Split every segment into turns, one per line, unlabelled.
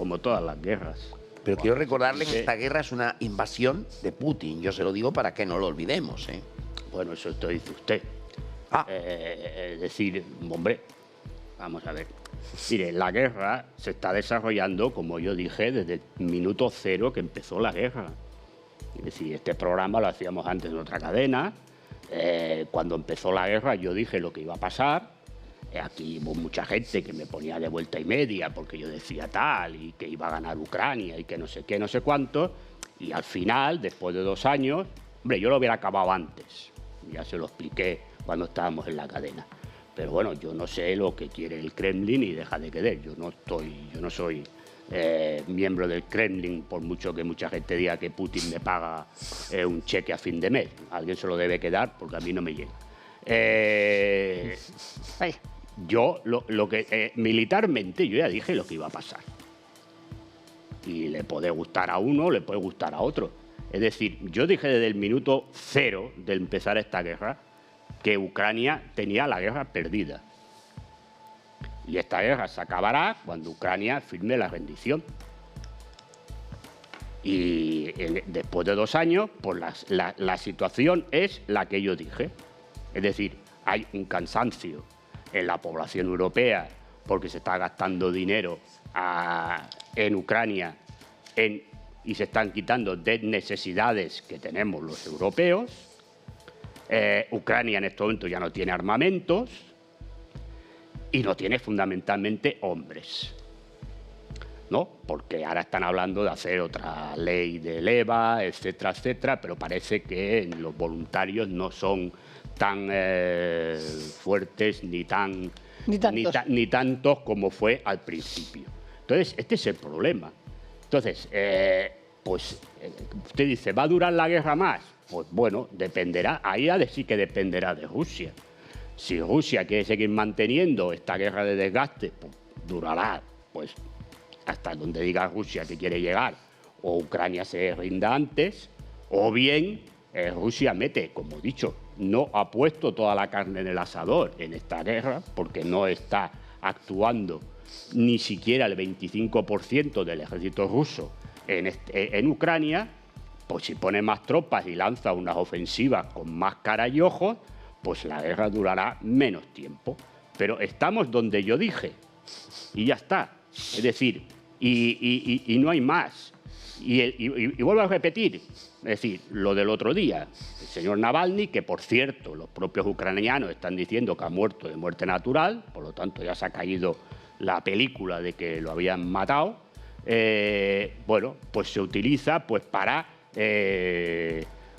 como todas las guerras.
Pero quiero recordarle que esta guerra es una invasión de Putin. Yo se lo digo para que no lo olvidemos, ¿eh?
Bueno, eso esto dice usted. Es decir, hombre, vamos a ver. Mire, la guerra se está desarrollando, como yo dije, desde el minuto cero que empezó la guerra. Es decir, este programa lo hacíamos antes en otra cadena. Cuando empezó la guerra yo dije lo que iba a pasar. Aquí hubo mucha gente que me ponía de vuelta y media porque yo decía tal y que iba a ganar Ucrania y que no sé qué, no sé cuánto. Y al final, después de 2 años, hombre, yo lo hubiera acabado antes. Ya se lo expliqué cuando estábamos en la cadena. Pero bueno, yo no sé lo que quiere el Kremlin y deja de querer. Yo no soy miembro del Kremlin, por mucho que mucha gente diga que Putin me paga un cheque a fin de mes. Alguien se lo debe quedar porque a mí no me llega. Yo, militarmente, yo ya dije lo que iba a pasar. Y le puede gustar a uno, le puede gustar a otro. Es decir, yo dije desde el minuto cero de empezar esta guerra que Ucrania tenía la guerra perdida. Y esta guerra se acabará cuando Ucrania firme la rendición. Y después de 2 años, pues la situación es la que yo dije. Es decir, hay un cansancio en la población europea porque se está gastando dinero en Ucrania y se están quitando de necesidades que tenemos los europeos. Ucrania en este momento ya no tiene armamentos y no tiene fundamentalmente hombres, ¿no? Porque ahora están hablando de hacer otra ley del EVA, etcétera, etcétera, pero parece que los voluntarios no son tan fuertes ni tantos como fue al principio. Entonces, este es el problema. Entonces, usted dice, ¿va a durar la guerra más? Pues bueno, dependerá, ahí sí que dependerá de Rusia. Si Rusia quiere seguir manteniendo esta guerra de desgaste, pues durará pues hasta donde diga Rusia que quiere llegar, o Ucrania se rinda antes, o bien Rusia mete, como he dicho, no ha puesto toda la carne en el asador en esta guerra, porque no está actuando ni siquiera el 25% del ejército ruso en Ucrania. Pues si pone más tropas y lanza unas ofensivas con más cara y ojos, pues la guerra durará menos tiempo. Pero estamos donde yo dije, y ya está. Es decir, y no hay más. Y vuelvo a repetir, es decir, lo del otro día, el señor Navalny, que por cierto los propios ucranianos están diciendo que ha muerto de muerte natural, por lo tanto ya se ha caído la película de que lo habían matado, bueno, pues se utiliza pues para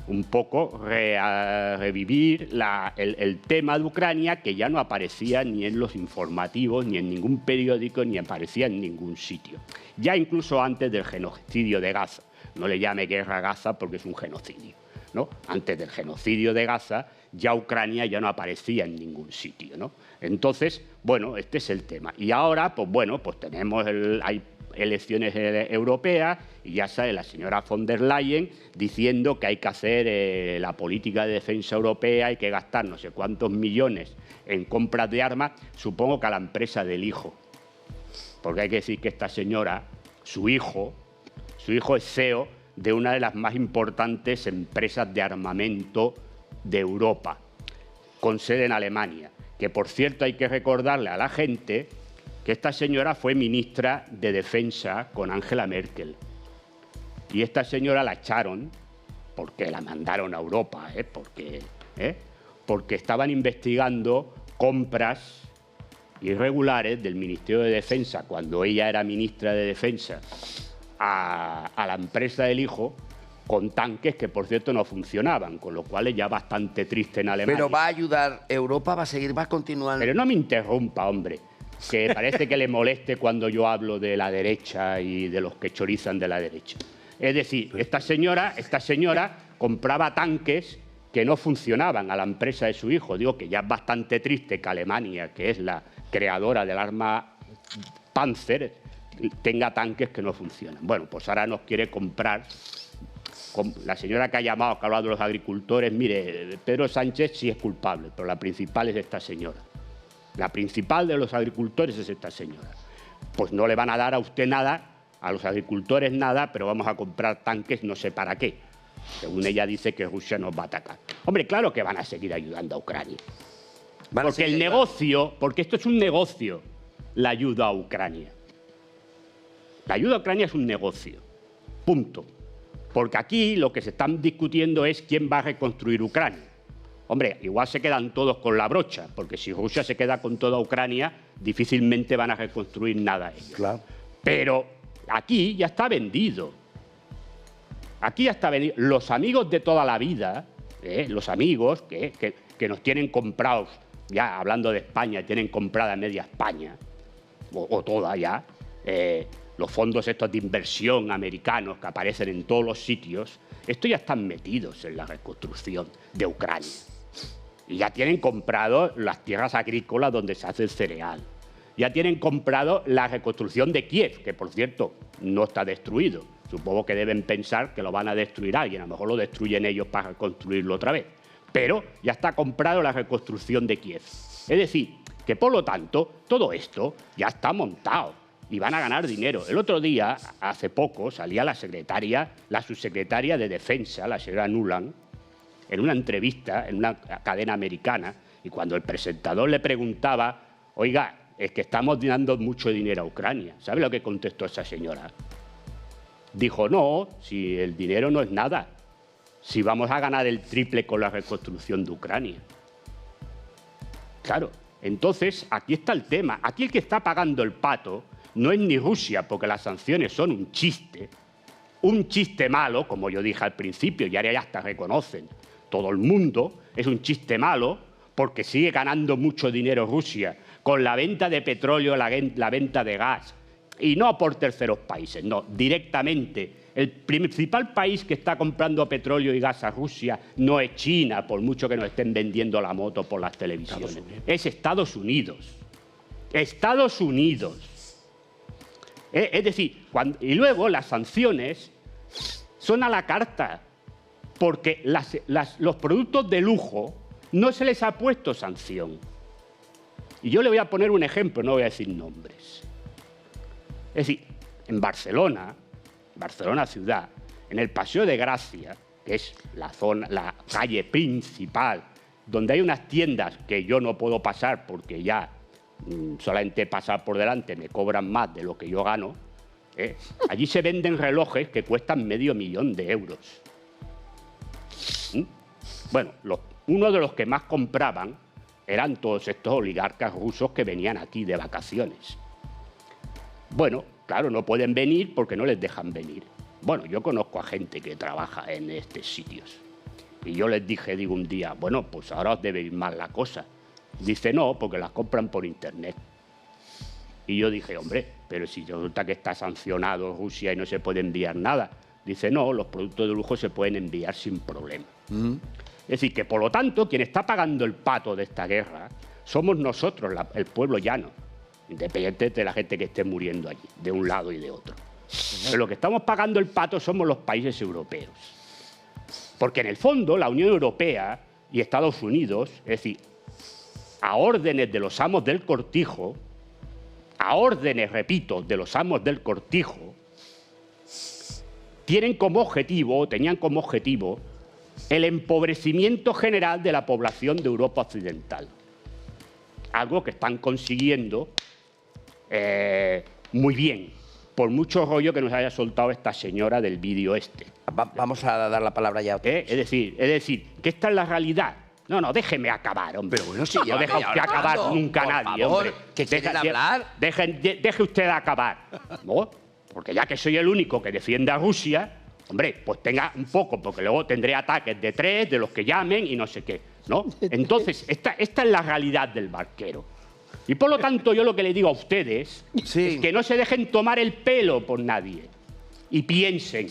un poco revivir el tema de Ucrania, que ya no aparecía ni en los informativos, ni en ningún periódico, ni aparecía en ningún sitio. Ya incluso antes del genocidio de Gaza. No le llame guerra a Gaza porque es un genocidio, ¿no? Antes del genocidio de Gaza, ya Ucrania ya no aparecía en ningún sitio, ¿no? Entonces, bueno, este es el tema. Y ahora, pues bueno, pues tenemos hay elecciones europeas y ya sale la señora von der Leyen diciendo que hay que hacer la política de defensa europea, hay que gastar no sé cuántos millones en compras de armas, supongo que a la empresa del hijo. Porque hay que decir que esta señora, su hijo es CEO de una de las más importantes empresas de armamento de Europa, con sede en Alemania. Que, por cierto, hay que recordarle a la gente que esta señora fue ministra de Defensa con Angela Merkel. Y esta señora la echaron porque la mandaron a Europa, porque estaban investigando compras irregulares del Ministerio de Defensa cuando ella era ministra de Defensa a la empresa del hijo, con tanques que, por cierto, no funcionaban, con lo cual es ya bastante triste en Alemania.
Pero va a ayudar Europa, va a seguir, va a continuar.
Pero no me interrumpa, hombre, que parece que le moleste cuando yo hablo de la derecha y de los que chorizan de la derecha. Es decir, esta señora compraba tanques que no funcionaban a la empresa de su hijo. Digo que ya es bastante triste que Alemania, que es la creadora del arma Panzer, tenga tanques que no funcionan. Bueno, pues ahora nos quiere comprar. La señora que ha llamado, que ha hablado de los agricultores, mire, Pedro Sánchez sí es culpable, pero la principal es esta señora. La principal de los agricultores es esta señora. Pues no le van a dar a usted nada a los agricultores nada, pero vamos a comprar tanques no sé para qué. Según ella dice que Rusia nos va a atacar. Hombre, claro que van a seguir ayudando a Ucrania. Porque el negocio, porque esto es un negocio, la ayuda a Ucrania. La ayuda a Ucrania es un negocio. Punto. Porque aquí lo que se están discutiendo es quién va a reconstruir Ucrania. Hombre, igual se quedan todos con la brocha, porque si Rusia se queda con toda Ucrania, difícilmente van a reconstruir nada ellos.
Claro.
Pero aquí ya está vendido. Aquí ya está vendido. Los amigos de toda la vida, los amigos que nos tienen comprados, ya hablando de España, tienen comprada media España, o toda ya, los fondos estos de inversión americanos que aparecen en todos los sitios, estos ya están metidos en la reconstrucción de Ucrania. Y ya tienen comprado las tierras agrícolas donde se hace el cereal. Ya tienen comprado la reconstrucción de Kiev, que por cierto no está destruido. Supongo que deben pensar que lo van a destruir alguien, a lo mejor lo destruyen ellos para reconstruirlo otra vez. Pero ya está comprado la reconstrucción de Kiev. Es decir, que por lo tanto, todo esto ya está montado y van a ganar dinero. El otro día, hace poco, salía la subsecretaria de Defensa, la señora Nuland, en una entrevista en una cadena americana, y cuando el presentador le preguntaba, oiga, es que estamos dando mucho dinero a Ucrania. ¿Sabe lo que contestó esa señora? Dijo, no, si el dinero no es nada, si vamos a ganar el triple con la reconstrucción de Ucrania. Claro, entonces aquí está el tema. Aquí el que está pagando el pato no es ni Rusia, porque las sanciones son un chiste malo, como yo dije al principio, y ahora ya hasta reconocen todo el mundo, es un chiste malo, porque sigue ganando mucho dinero Rusia con la venta de petróleo, la venta de gas, y no por terceros países, no, directamente. El principal país que está comprando petróleo y gas a Rusia no es China, por mucho que nos estén vendiendo la moto por las televisiones, es Estados Unidos. Estados Unidos. Es decir, y luego las sanciones son a la carta, porque los productos de lujo no se les ha puesto sanción. Y yo le voy a poner un ejemplo, no voy a decir nombres. Es decir, en Barcelona ciudad, en el Paseo de Gracia, que es la calle principal, donde hay unas tiendas que yo no puedo pasar porque ya solamente pasar por delante me cobran más de lo que yo gano, allí se venden relojes que cuestan $500.000 de euros. Bueno, uno de los que más compraban eran todos estos oligarcas rusos que venían aquí de vacaciones. Bueno, claro, no pueden venir porque no les dejan venir. Bueno, yo conozco a gente que trabaja en estos sitios. Y yo les dije, un día, bueno, pues ahora os debe ir mal la cosa. Dice, no, porque las compran por internet. Y yo dije, hombre, pero si resulta que está sancionado Rusia y no se puede enviar nada. Dice, no, los productos de lujo se pueden enviar sin problema. Es decir, que por lo tanto, quien está pagando el pato de esta guerra somos nosotros, el pueblo llano, independiente de la gente que esté muriendo allí, de un lado y de otro. Pero lo que estamos pagando el pato somos los países europeos. Porque en el fondo la Unión Europea y Estados Unidos, es decir, a órdenes de los amos del cortijo, a órdenes, repito, de los amos del cortijo, tenían como objetivo el empobrecimiento general de la población de Europa Occidental. Algo que están consiguiendo muy bien, por mucho rollo que nos haya soltado esta señora del vídeo este.
Vamos a dar la palabra ya a otros.
Es decir, que esta es la realidad. No, déjeme acabar, hombre.
Pero bueno, si
no deja usted acabar nunca nadie,
favor,
hombre.
¿Que quieren hablar?
Deje usted acabar, ¿no? Porque ya que soy el único que defiende a Rusia, hombre, pues tenga un poco, porque luego tendré ataques de 3, de los que llamen y no sé qué, ¿no? Entonces, esta es la realidad del barquero. Y por lo tanto, yo lo que le digo a ustedes es que no se dejen tomar el pelo por nadie y piensen,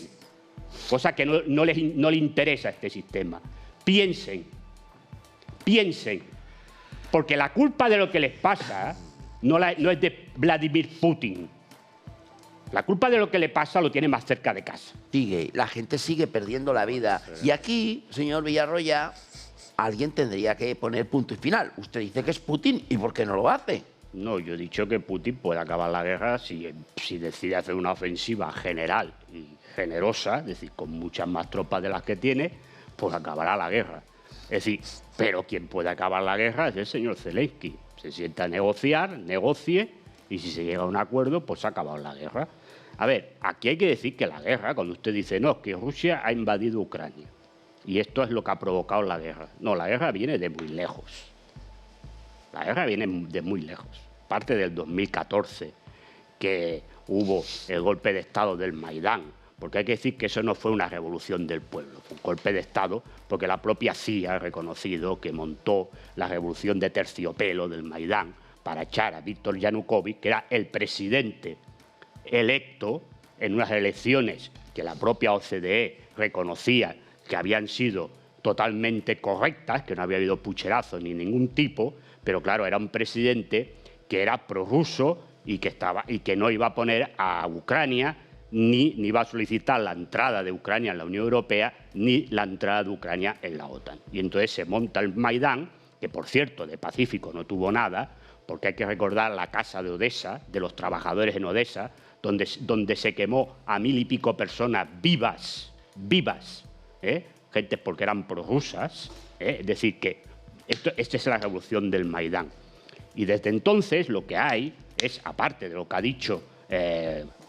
cosa que no le interesa a este sistema. Piensen, porque la culpa de lo que les pasa no es de Vladimir Putin. La culpa de lo que le pasa lo tiene más cerca de casa.
La gente sigue perdiendo la vida. Y aquí, señor Villarroya, alguien tendría que poner punto y final. Usted dice que es Putin, ¿y por qué no lo hace?
No, yo he dicho que Putin puede acabar la guerra si decide hacer una ofensiva general y generosa, es decir, con muchas más tropas de las que tiene, pues acabará la guerra. Es decir, pero quien puede acabar la guerra es el señor Zelensky. Se sienta a negociar, negocie, y si se llega a un acuerdo, pues se ha acabado la guerra. A ver, aquí hay que decir que la guerra, cuando usted dice, no, que Rusia ha invadido Ucrania, y esto es lo que ha provocado la guerra. No, la guerra viene de muy lejos. La guerra viene de muy lejos. Parte del 2014, que hubo el golpe de Estado del Maidán, porque hay que decir que eso no fue una revolución del pueblo, fue un golpe de Estado, porque la propia CIA ha reconocido que montó la revolución de terciopelo del Maidán para echar a Víktor Yanukovych, que era el presidente electo en unas elecciones que la propia OCDE reconocía que habían sido totalmente correctas, que no había habido pucherazos ni ningún tipo, pero claro, era un presidente que era prorruso y que no iba a poner a Ucrania ni iba a solicitar la entrada de Ucrania en la Unión Europea ni la entrada de Ucrania en la OTAN. Y entonces se monta el Maidán, que por cierto de pacífico no tuvo nada, porque hay que recordar la casa de Odessa, de los trabajadores en Odessa, donde se quemó a 1000 y pico personas vivas, gente porque eran prorrusas, es decir, que esta es la revolución del Maidán. Y desde entonces lo que hay es, aparte de lo que ha dicho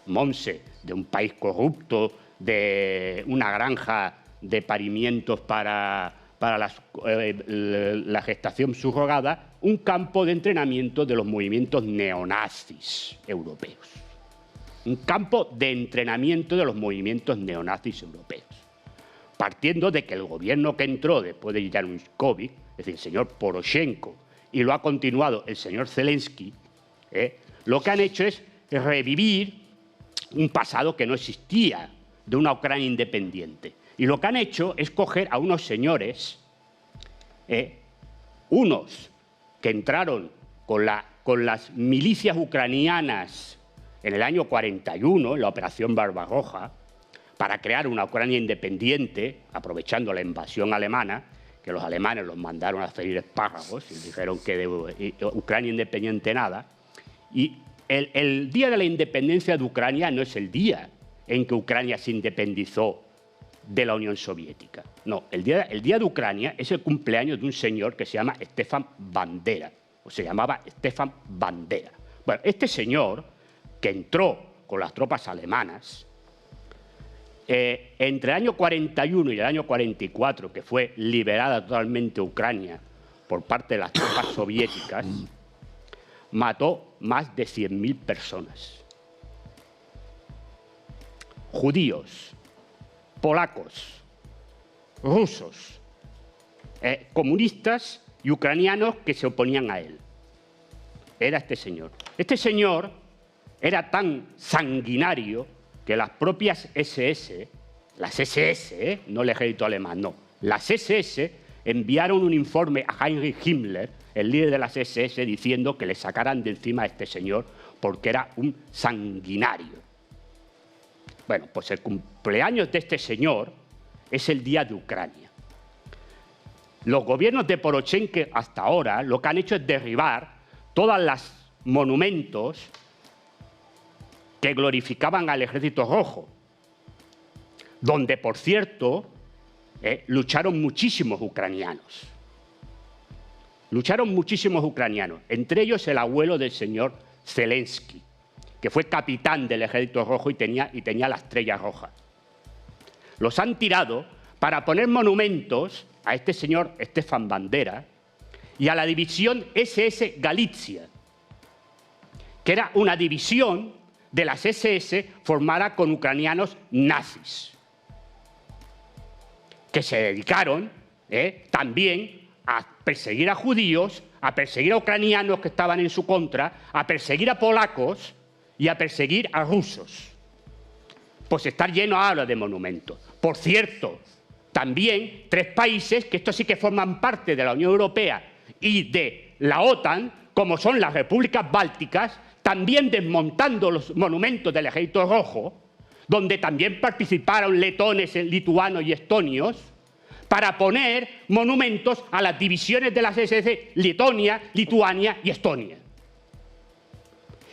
Monse, de un país corrupto, de una granja de parimientos para la gestación subrogada, un campo de entrenamiento de los movimientos neonazis europeos. Un campo de entrenamiento de los movimientos neonazis europeos. Partiendo de que el gobierno que entró después de Yanukovych, es decir, el señor Poroshenko, y lo ha continuado el señor Zelensky, lo que han hecho es revivir un pasado que no existía de una Ucrania independiente. Y lo que han hecho es coger a unos señores, unos que entraron con las milicias ucranianas en el año 41, en la Operación Barbarroja, para crear una Ucrania independiente, aprovechando la invasión alemana, que los alemanes los mandaron a freír espárragos y dijeron que de Ucrania independiente nada. Y el día de la independencia de Ucrania no es el día en que Ucrania se independizó de la Unión Soviética. No, el día de Ucrania es el cumpleaños de un señor que se llama Stefan Bandera, o se llamaba Stefan Bandera. Bueno, este señor, que entró con las tropas alemanas, entre el año 41 y el año 44, que fue liberada totalmente Ucrania por parte de las tropas soviéticas, mató más de 100.000 personas. Judíos, polacos, rusos, comunistas y ucranianos que se oponían a él. Era este señor. Este señor era tan sanguinario que las propias SS, las SS, no el ejército alemán, no, las SS enviaron un informe a Heinrich Himmler, el líder de las SS, diciendo que le sacaran de encima a este señor porque era un sanguinario. Bueno, pues el cumpleaños de este señor es el Día de Ucrania. Los gobiernos de Poroshenko hasta ahora lo que han hecho es derribar todos los monumentos que glorificaban al Ejército Rojo, donde, por cierto, lucharon muchísimos ucranianos. Lucharon muchísimos ucranianos, entre ellos el abuelo del señor Zelensky, que fue capitán del Ejército Rojo y tenía la estrella roja. Los han tirado para poner monumentos a este señor Stefan Bandera y a la división SS Galicia, que era una división de las SS formada con ucranianos nazis, que se dedicaron también a perseguir a judíos, a perseguir a ucranianos que estaban en su contra, a perseguir a polacos y a perseguir a rusos. Pues estar lleno ahora de monumentos. Por cierto, también 3 países que estos sí que forman parte de la Unión Europea y de la OTAN, como son las repúblicas bálticas, también desmontando los monumentos del Ejército Rojo, donde también participaron letones, lituanos y estonios, para poner monumentos a las divisiones de las SS Letonia, Lituania y Estonia.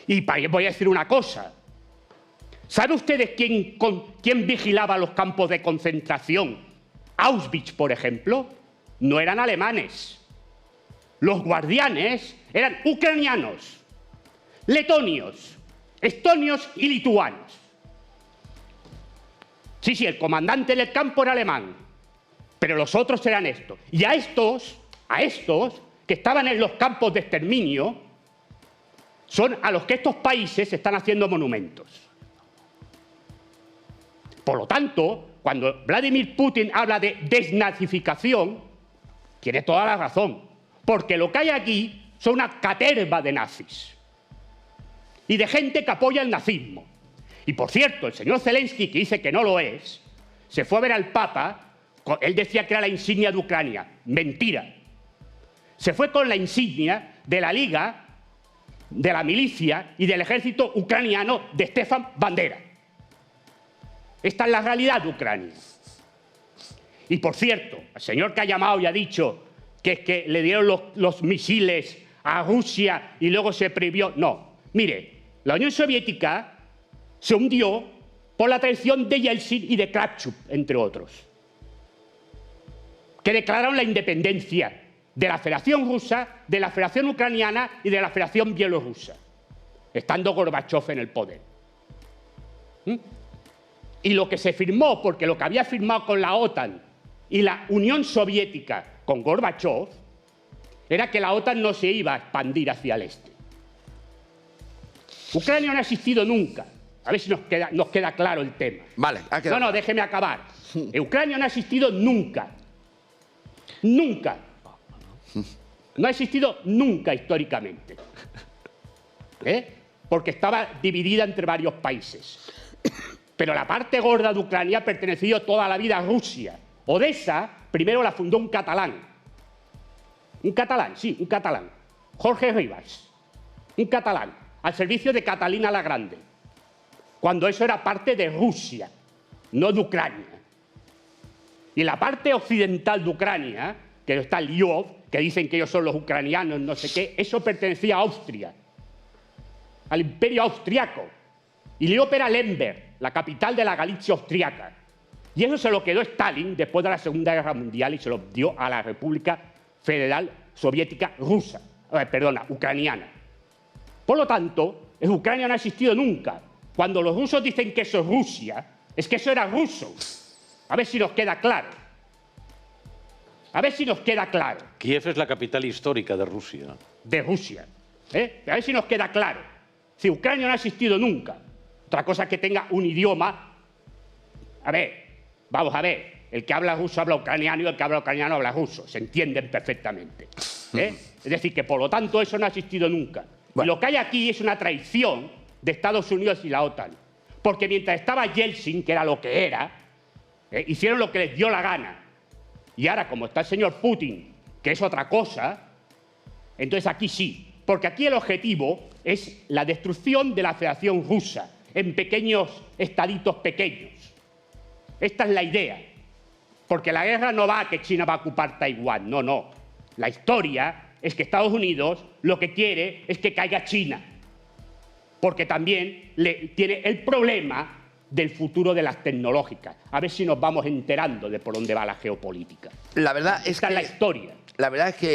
Y voy a decir una cosa. ¿Saben ustedes quién vigilaba los campos de concentración? Auschwitz, por ejemplo, no eran alemanes. Los guardianes eran ucranianos, letonios, estonios y lituanos. Sí, el comandante del campo era alemán, pero los otros eran estos. Y a estos que estaban en los campos de exterminio, son a los que estos países están haciendo monumentos. Por lo tanto, cuando Vladimir Putin habla de desnazificación, tiene toda la razón, porque lo que hay aquí son una caterva de nazis y de gente que apoya el nazismo. Y por cierto, el señor Zelensky, que dice que no lo es, se fue a ver al Papa, él decía que era la insignia de Ucrania. Mentira. Se fue con la insignia de la Liga, de la milicia y del ejército ucraniano de Stefan Bandera. Esta es la realidad de Ucrania. Y por cierto, el señor que ha llamado y ha dicho que es que le dieron los misiles a Rusia y luego se prohibió. No, mire, la Unión Soviética se hundió por la traición de Yeltsin y de Kravchuk, entre otros, que declararon la independencia de la Federación Rusa, de la Federación Ucraniana y de la Federación Bielorrusa, estando Gorbachov en el poder. Y lo que se firmó, porque lo que había firmado con la OTAN y la Unión Soviética con Gorbachov, era que la OTAN no se iba a expandir hacia el este. Ucrania no ha existido nunca. A ver si nos queda claro el tema.
Vale, ha quedado.
No, déjeme acabar. Ucrania no ha existido nunca. Nunca. No ha existido nunca históricamente. Porque estaba dividida entre varios países. Pero la parte gorda de Ucrania ha pertenecido toda la vida a Rusia. Odessa primero la fundó un catalán. Un catalán, sí, un catalán. Jorge Rivas. Un catalán. Al servicio de Catalina la Grande. Cuando eso era parte de Rusia, no de Ucrania. Y en la parte occidental de Ucrania, que está Lviv, que dicen que ellos son los ucranianos, no sé qué, eso pertenecía a Austria, al imperio austriaco. Y Lviv era Lemberg, la capital de la Galicia austriaca. Y eso se lo quedó Stalin después de la Segunda Guerra Mundial y se lo dio a la República Federal Soviética Rusa, ucraniana. Por lo tanto, Ucrania no ha existido nunca. Cuando los rusos dicen que eso es Rusia, es que eso era ruso. A ver si nos queda claro. A ver si nos queda claro.
Kiev es la capital histórica de Rusia.
De Rusia. A ver si nos queda claro. Si Ucrania no ha existido nunca. Otra cosa es que tenga un idioma. A ver, vamos a ver. El que habla ruso habla ucraniano y el que habla ucraniano habla ruso. Se entienden perfectamente. Es decir, que por lo tanto eso no ha existido nunca. Bueno. Y lo que hay aquí es una traición de Estados Unidos y la OTAN. Porque mientras estaba Yeltsin, que era lo que era, hicieron lo que les dio la gana. Y ahora, como está el señor Putin, que es otra cosa, entonces aquí sí. Porque aquí el objetivo es la destrucción de la Federación Rusa en pequeños estaditos pequeños. Esta es la idea. Porque la guerra no va a que China va a ocupar Taiwán. No, no. La historia es que Estados Unidos lo que quiere es que caiga China. Porque también tiene el problema del futuro de las tecnológicas. A ver si nos vamos enterando de por dónde va la geopolítica.
La verdad es
Esta
que
es la historia.
La verdad es que